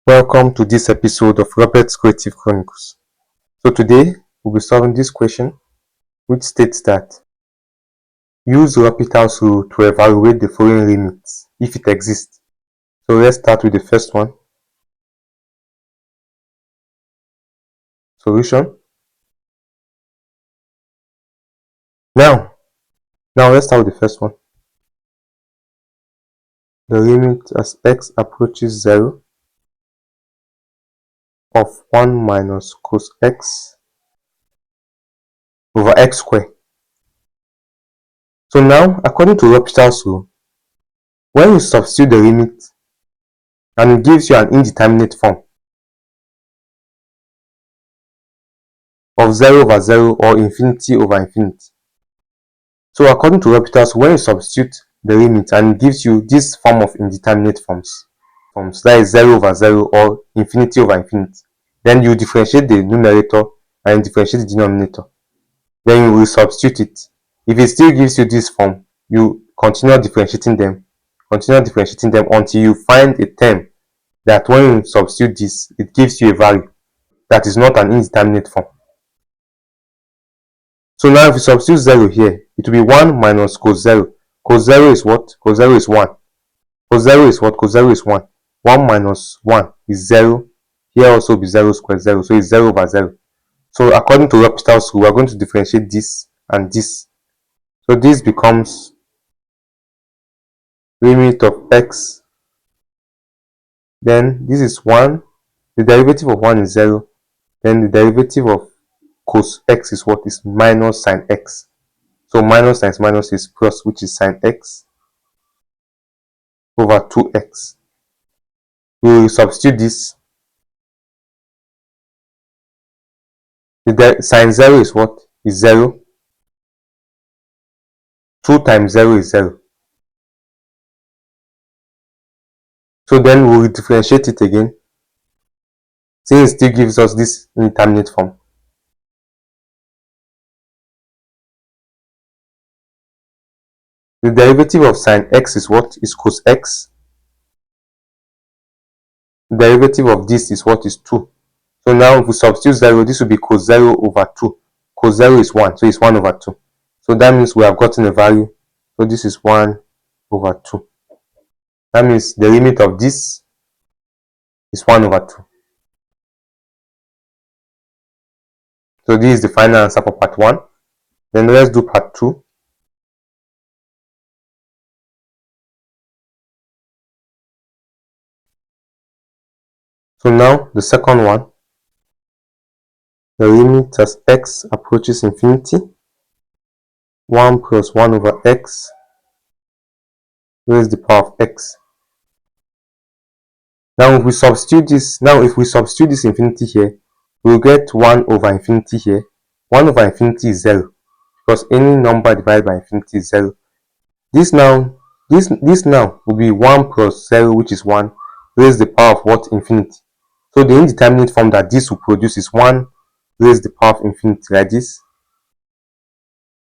Welcome to this episode of Robert's Creative Chronicles. So today we'll be solving this question, which states that use L'Hopital's rule to evaluate the following limits if it exists. So let's start with the first one. Solution. Now let's start with the first one. The limit as x approaches 0 of 1 minus cos x over x squared. So now, according to L'Hopital's rule, when you substitute the limit and it gives you an indeterminate form of 0 over 0 or infinity over infinity. So according to L'Hopital's, when you substitute the limit and it gives you this form of indeterminate forms, that is 0 over 0 or infinity over infinity, then you differentiate the numerator and differentiate the denominator. Then you will substitute it. If it still gives you this form, you continue differentiating them until you find a term that when you substitute this, it gives you a value that is not an indeterminate form. So now if you substitute 0 here, it will be 1 minus cos 0. Cos 0 is what? Cos 0 is 1. Cos 0 is what? Cos 0 is 1. 1 minus 1 is 0. Here also be 0 squared 0. So it's 0 over 0. So according to L'Hopital's rule, we are going to differentiate this and this. So this becomes limit of x. Then this is 1. The derivative of 1 is 0. Then the derivative of cos x is what? Is minus sine x. So minus times minus is plus, which is sine x over 2x. We will substitute this. The sine 0 is what? Is 0. 2 times 0 is 0. So then we will differentiate it again, since it still gives us this indeterminate form. The derivative of sine x is what? Is cos x. The derivative of this is what? Is 2. So now if we substitute 0, this will be cos 0 over 2. Cos 0 is 1, so it's 1 over 2. So that means we have gotten a value. So this is 1 over 2. That means the limit of this is 1 over 2. So this is the final answer for part 1. Then let's do part 2. So now the second one, the limit as x approaches infinity, 1 plus 1 over x raised to the power of x. Now if we substitute this infinity here, we'll get 1 over infinity here. 1 over infinity is 0, because any number divided by infinity is 0. This now will be 1 plus 0, which is 1, raised to the power of what? Infinity. So the indeterminate form that this will produce is 1 raised to the power of infinity, like this.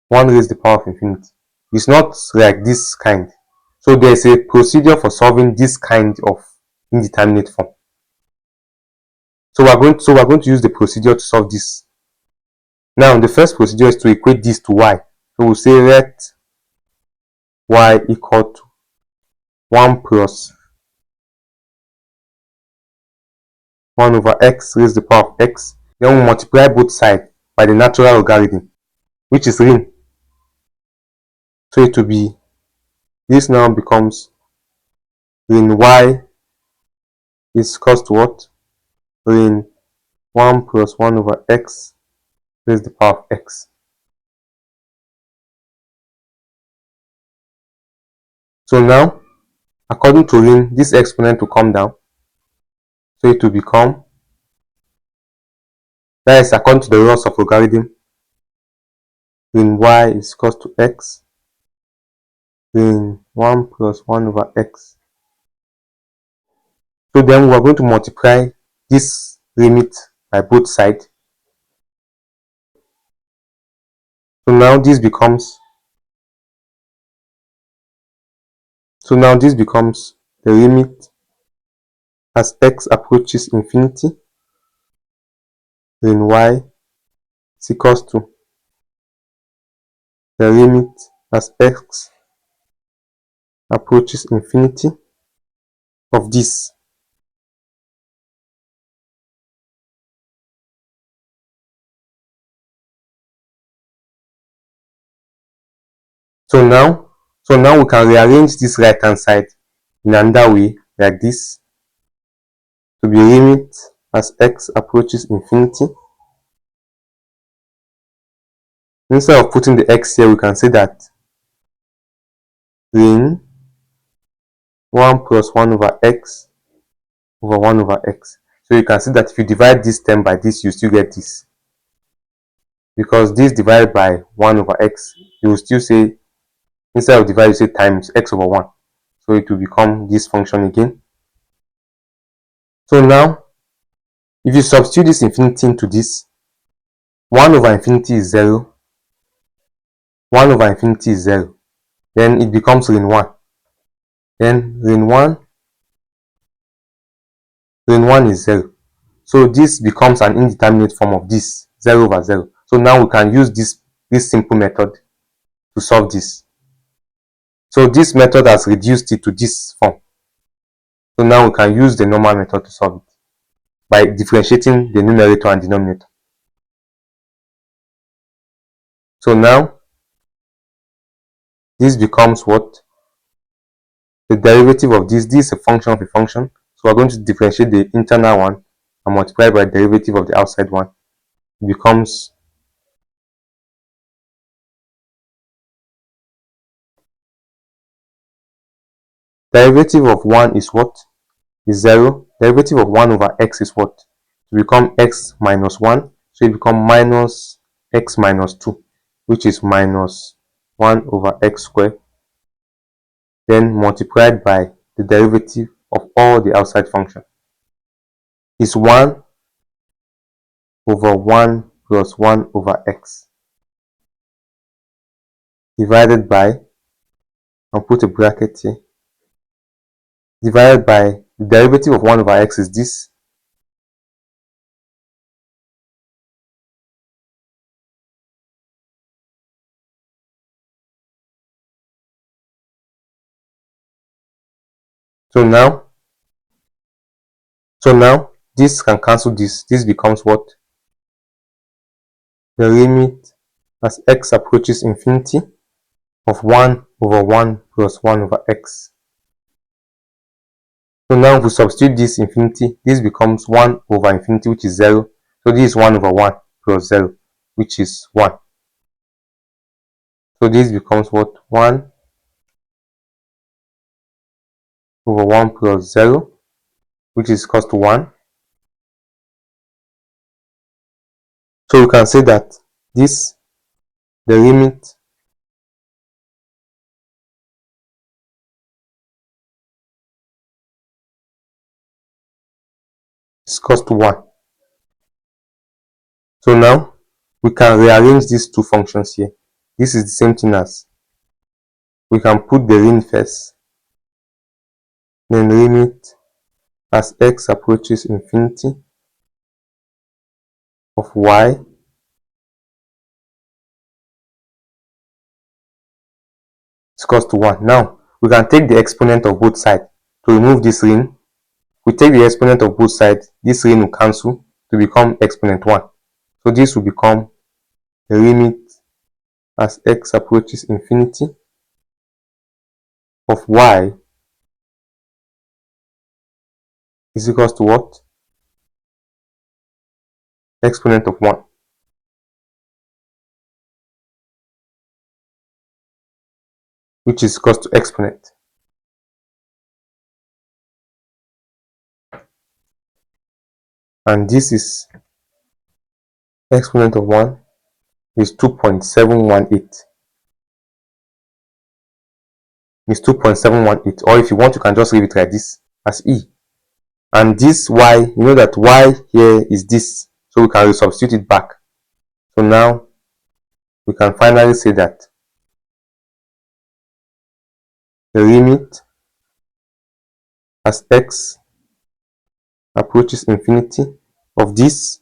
1 raised to the power of infinity. It's not like this kind. So there's a procedure for solving this kind of indeterminate form. So we're going to use the procedure to solve this. Now the first procedure is to equate this to y. So we'll say let y equal to 1 plus 1 over x raised to the power of x. Then we'll multiply both sides by the natural logarithm, which is ln. So it will be, this now becomes ln y is equals to what? Ln 1 plus 1 over x raised to the power of x. So now, according to ln, this exponent will come down. So it will become, that is according to the laws of logarithm, ln y is equals to x, ln 1 plus 1 over x. So then we are going to multiply this limit by both sides. So now this becomes the limit as x approaches infinity, then y is equals to the limit as x approaches infinity of this. So now we can rearrange this right hand side in another way like this to be limit as x approaches infinity. Instead of putting the x here, we can say that ln 1 plus 1 over x over 1 over x. So you can see that if you divide this term by this, you still get this. Because this divided by 1 over x, you will still say, instead of divide, you say times x over 1. So it will become this function again. So now, if you substitute this infinity into this, 1 over infinity is 0. 1 over infinity is 0. Then it becomes ln 1. Then ln 1 is 0. So this becomes an indeterminate form of this, 0 over 0. So now we can use this simple method to solve this. So this method has reduced it to this form. So now we can use the normal method to solve it by differentiating the numerator and denominator. So now this becomes what? The derivative of this. This is a function of a function. So we're going to differentiate the internal one and multiply by the derivative of the outside one. It becomes derivative of 1 is what? Is 0. Derivative of 1 over x is what? To become x minus 1. So it becomes minus x minus 2, which is minus 1 over x squared. Then multiplied by the derivative of all the outside function is 1 over 1 plus 1 over x divided by, I'll put a bracket here, divided by the derivative of 1 over x is this. So now this can cancel this. This becomes what? The limit as x approaches infinity of 1 over 1 plus 1 over x. So now if we substitute this infinity, this becomes 1 over infinity, which is 0. So this is 1 over 1 plus 0, which is 1. So this becomes what? 1 over 1 plus 0, which is equal to 1. So we can say that this, the limit is equal to 1. So now we can rearrange these two functions here. This is the same thing as, we can put the limit first, then limit as x approaches infinity of y is equal to 1. Now we can take the exponent of both sides to remove this ring. We take the exponent of both sides, this ring will cancel to become exponent 1. So this will become the limit as x approaches infinity of y is equal to what? Exponent of 1, which is equal to exponent. And this is exponent of 1 is 2.718. Is 2.718. Or if you want, you can just leave it like this as e. And this y, you know that y here is this. So we can substitute it back. So now we can finally say that the limit as x approaches infinity of this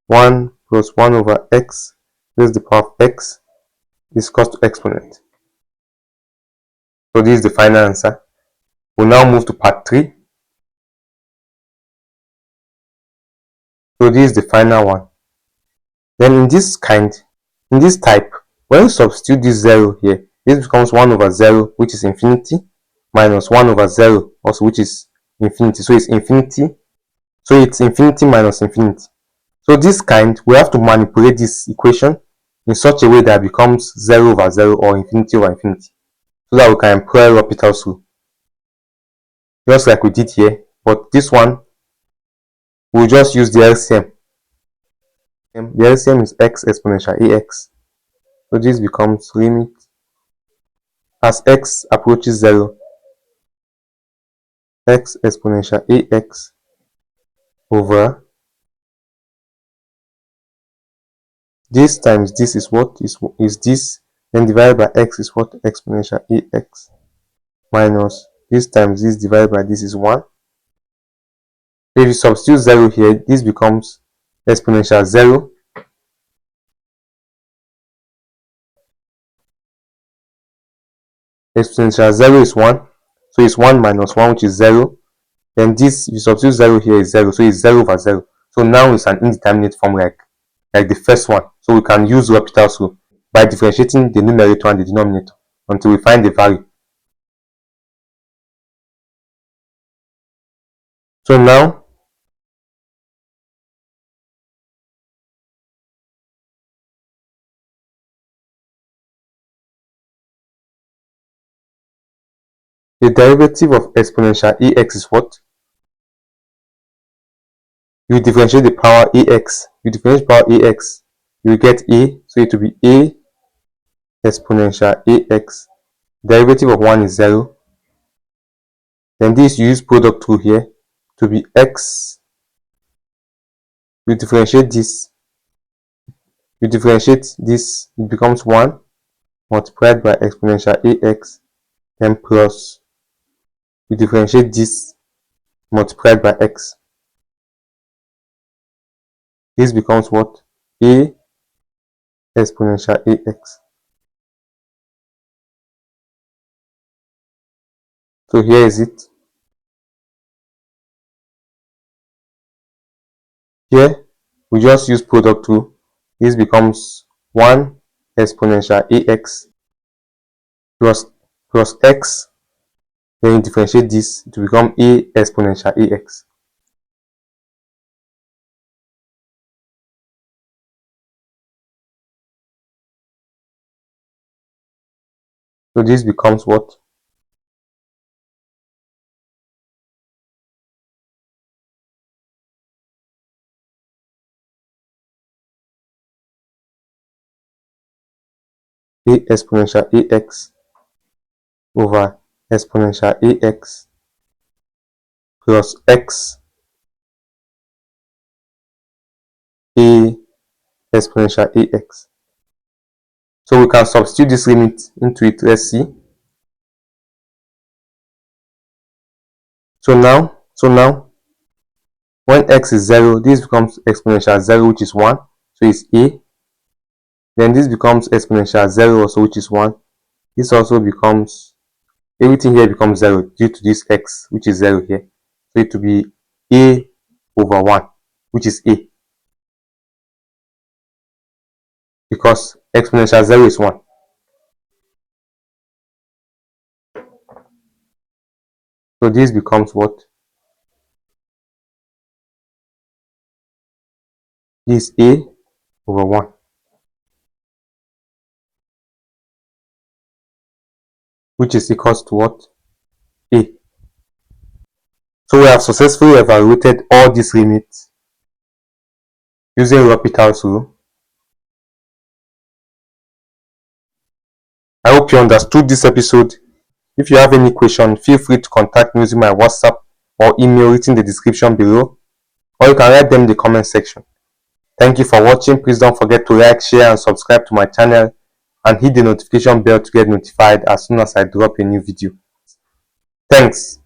1 plus 1 over x raised to the power of x is equal to exponent. So this is the final answer. We'll now move to part 3. So this is the final one. Then in this type, when you substitute this 0 here, this becomes 1 over 0, which is infinity, minus 1 over 0 also, which is infinity. So it's infinity. So it's infinity minus infinity. So this kind, we have to manipulate this equation in such a way that it becomes 0 over 0 or infinity over infinity, so that we can employ L'Hopital's rule, just like we did here. But this one, we'll just use the LCM. The LCM is x exponential ax. So this becomes limit as x approaches 0, x exponential ax over this times this is what is this, then divided by x is what, exponential ax, minus this times this divided by this is 1. If you substitute 0 here, this becomes exponential 0 exponential 0 is 1, so it's 1 minus 1, which is 0. Then this, if you substitute 0 here, is 0, so it's 0 over 0. So now it's an indeterminate form like the first one. So we can use L'Hopital's rule by differentiating the numerator and the denominator until we find the value. So now the derivative of exponential ax is what? You differentiate the power ax. You differentiate power ax, you get a, so it will be a exponential ax. Derivative of 1 is 0. Then this, you use product rule here to be x. You differentiate this. It becomes 1 multiplied by exponential ax, then plus, you differentiate this multiplied by x. This becomes what? A exponential ax. So here is it. Here, we just use product rule. This becomes 1 exponential ax plus x. Then you differentiate this to become a exponential ax. So this becomes what? A exponential ax over exponential ax plus x a exponential ax. So we can substitute this limit into it. Let's see. So now when x is 0, this becomes exponential 0, which is 1, so it's a. Then this becomes exponential 0 also, which is 1. This also becomes, everything here becomes 0 due to this x, which is 0 here. So it will be a over 1, which is a, because exponential 0 is 1. So this becomes what? This a over 1. Which is equals to what? A. So we have successfully evaluated all these limits using L'Hopital's rule. I hope you understood this episode. If you have any question, feel free to contact me using my WhatsApp or email written in the description below, or you can write them in the comment section. Thank you for watching. Please don't forget to like, share and subscribe to my channel, and hit the notification bell to get notified as soon as I drop a new video. Thanks.